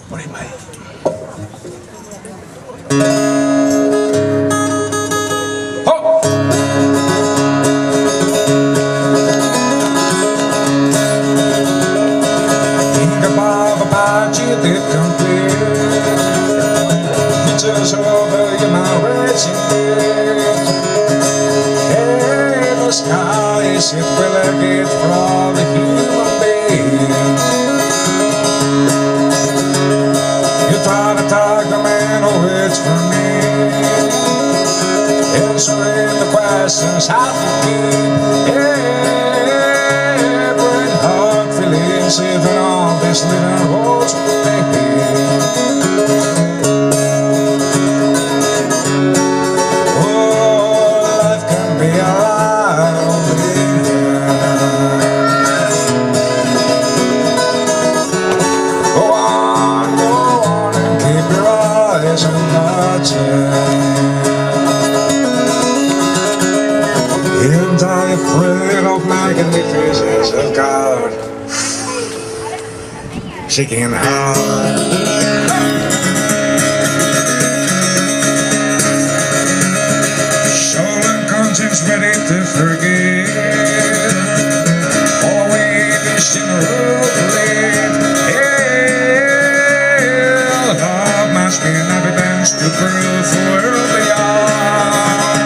Por ahí, May. Oh! Think about you did complete. Pictures over your marriage in bed. Hey, the sky is it will I get from a human being. You try to talk the man who waits for me, answering the questions how to keep every heart feeling safe in all these little roads we oh, life can be alright. Go on and keep your eyes on the chair. And I'm afraid of magnificence of God, shaking hard. Soul and conscience ready to forget. Always in a road hell, love must be an evidence to prove where we are.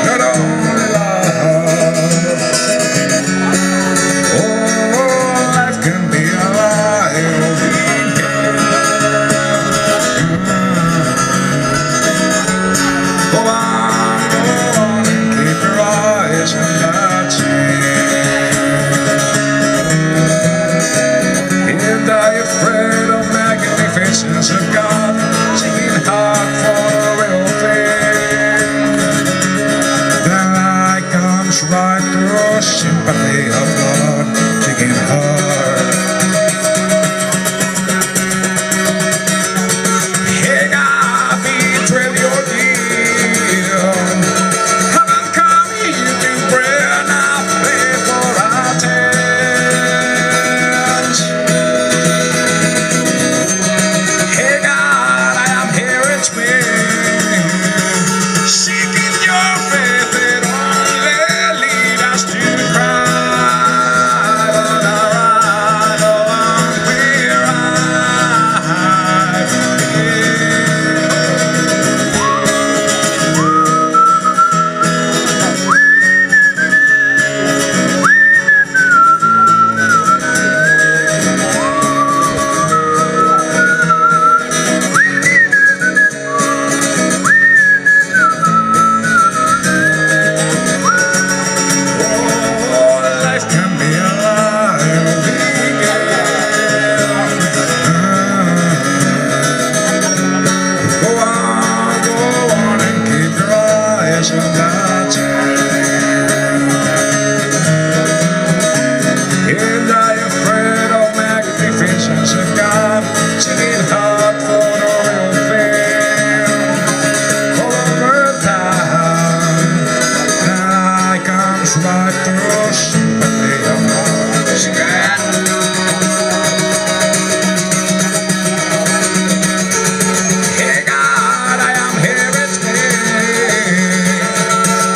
Not only love, oh, life can be alive in here. Go on and keep your eyes on that chair. And are you afraid of magnificence of God, singing hard for the real thing? The light comes right through sympathy of God, singing hard. Hey God, betray your deal. Haven't come here to pray and I pray for our tents. Hey God, I am here, it's me, seeking your faith that only lead us to Christ. Oh, I'm where I've been. Oh, life can be alive again. Go on and keep your eyes on that chair. And are you afraid of magnificence of God, singing hard for the real thing? All over town, night comes right through sympathy of God, singing. Hey God, I am here, it's me.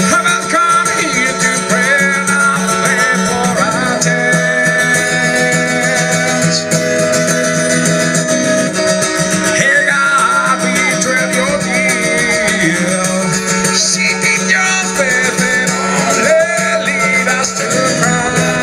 Haven't come here to pray and I pray for our tents. Hey God, betray your deal, seeking your faith and only lead us to Christ.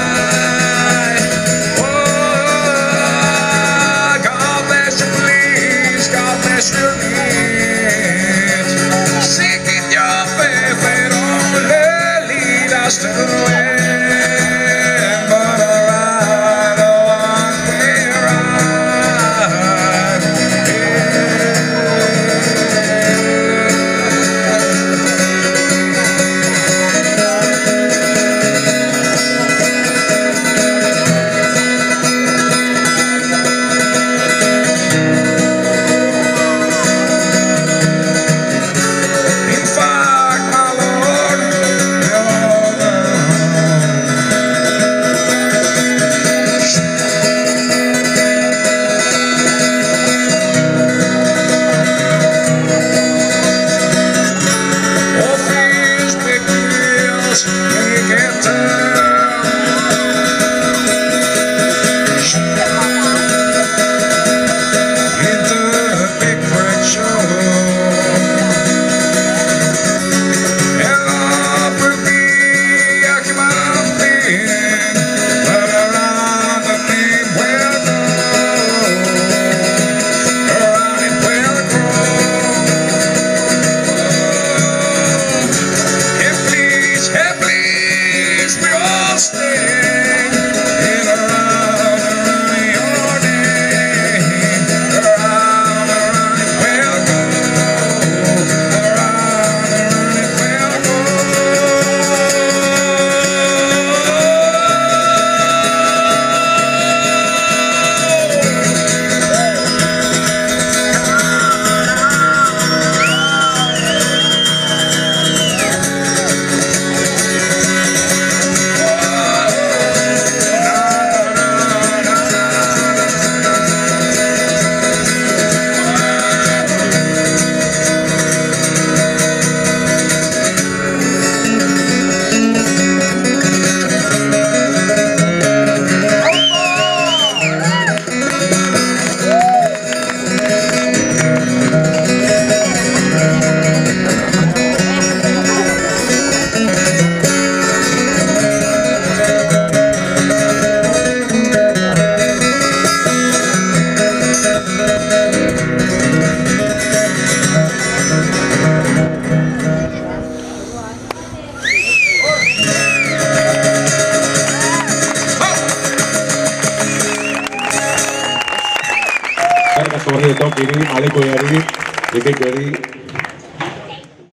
กระทรวงที่จะต้องปีนี้มาเลโกยารีเด็กๆเกอรี่